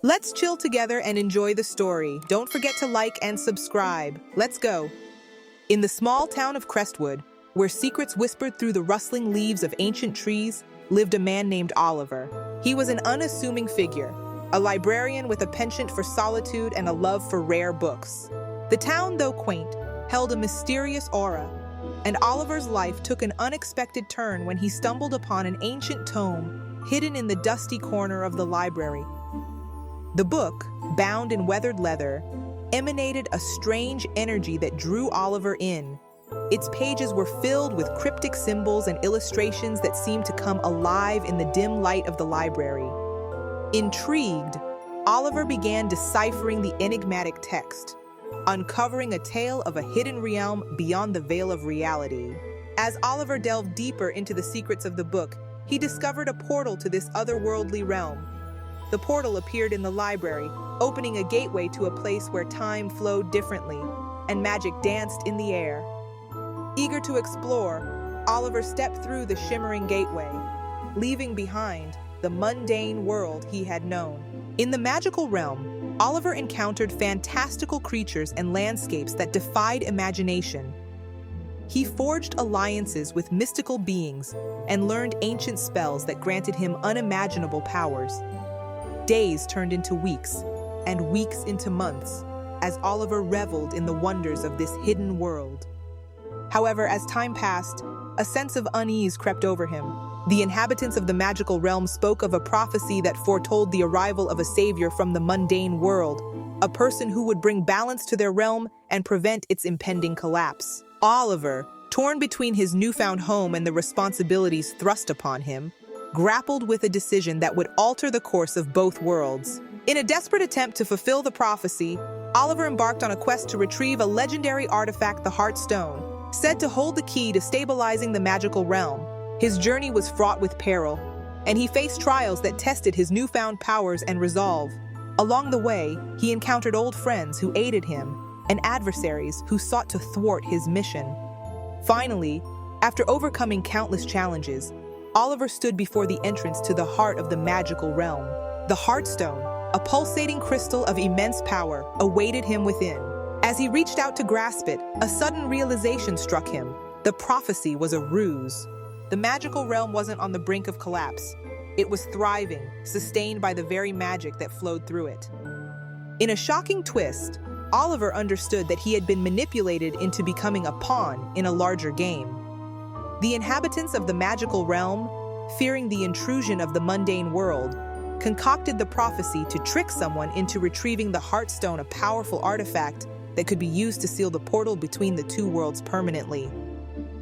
Let's chill together and enjoy the story. Don't forget to like and subscribe. Let's go. In the small town of Crestwood, where secrets whispered through the rustling leaves of ancient trees, lived a man named Oliver. He was an unassuming figure, a librarian with a penchant for solitude and a love for rare books. The town, though quaint, held a mysterious aura, and Oliver's life took an unexpected turn when he stumbled upon an ancient tome hidden in the dusty corner of the library. The book, bound in weathered leather, emanated a strange energy that drew Oliver in. Its pages were filled with cryptic symbols and illustrations that seemed to come alive in the dim light of the library. Intrigued, Oliver began deciphering the enigmatic text, uncovering a tale of a hidden realm beyond the veil of reality. As Oliver delved deeper into the secrets of the book, he discovered a portal to this otherworldly realm. The portal appeared in the library, opening a gateway to a place where time flowed differently and magic danced in the air. Eager to explore, Oliver stepped through the shimmering gateway, leaving behind the mundane world he had known. In the magical realm, Oliver encountered fantastical creatures and landscapes that defied imagination. He forged alliances with mystical beings and learned ancient spells that granted him unimaginable powers. Days turned into weeks, and weeks into months, as Oliver reveled in the wonders of this hidden world. However, as time passed, a sense of unease crept over him. The inhabitants of the magical realm spoke of a prophecy that foretold the arrival of a savior from the mundane world, a person who would bring balance to their realm and prevent its impending collapse. Oliver, torn between his newfound home and the responsibilities thrust upon him, grappled with a decision that would alter the course of both worlds. In a desperate attempt to fulfill the prophecy, Oliver embarked on a quest to retrieve a legendary artifact, the Heartstone, said to hold the key to stabilizing the magical realm. His journey was fraught with peril, and he faced trials that tested his newfound powers and resolve. Along the way, he encountered old friends who aided him and adversaries who sought to thwart his mission. Finally, after overcoming countless challenges, Oliver stood before the entrance to the heart of the magical realm. The Heartstone, a pulsating crystal of immense power, awaited him within. As he reached out to grasp it, a sudden realization struck him. The prophecy was a ruse. The magical realm wasn't on the brink of collapse. It was thriving, sustained by the very magic that flowed through it. In a shocking twist, Oliver understood that he had been manipulated into becoming a pawn in a larger game. The inhabitants of the magical realm, fearing the intrusion of the mundane world, concocted the prophecy to trick someone into retrieving the Heartstone, a powerful artifact that could be used to seal the portal between the two worlds permanently.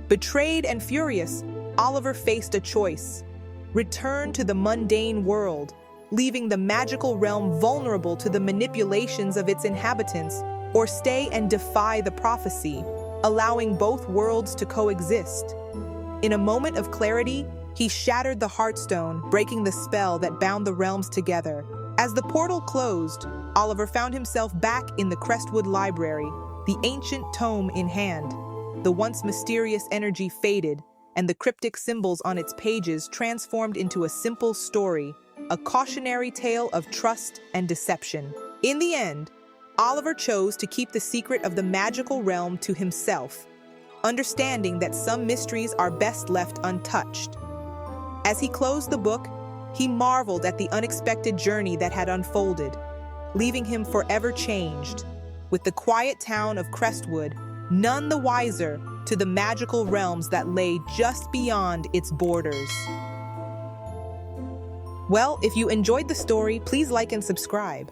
Betrayed and furious, Oliver faced a choice: return to the mundane world, leaving the magical realm vulnerable to the manipulations of its inhabitants, or stay and defy the prophecy, allowing both worlds to coexist. In a moment of clarity, he shattered the Heartstone, breaking the spell that bound the realms together. As the portal closed, Oliver found himself back in the Crestwood Library, the ancient tome in hand. The once mysterious energy faded, and the cryptic symbols on its pages transformed into a simple story, a cautionary tale of trust and deception. In the end, Oliver chose to keep the secret of the magical realm to himself, understanding that some mysteries are best left untouched. As he closed the book, he marveled at the unexpected journey that had unfolded, leaving him forever changed, with the quiet town of Crestwood none the wiser to the magical realms that lay just beyond its borders. Well, if you enjoyed the story, please like and subscribe.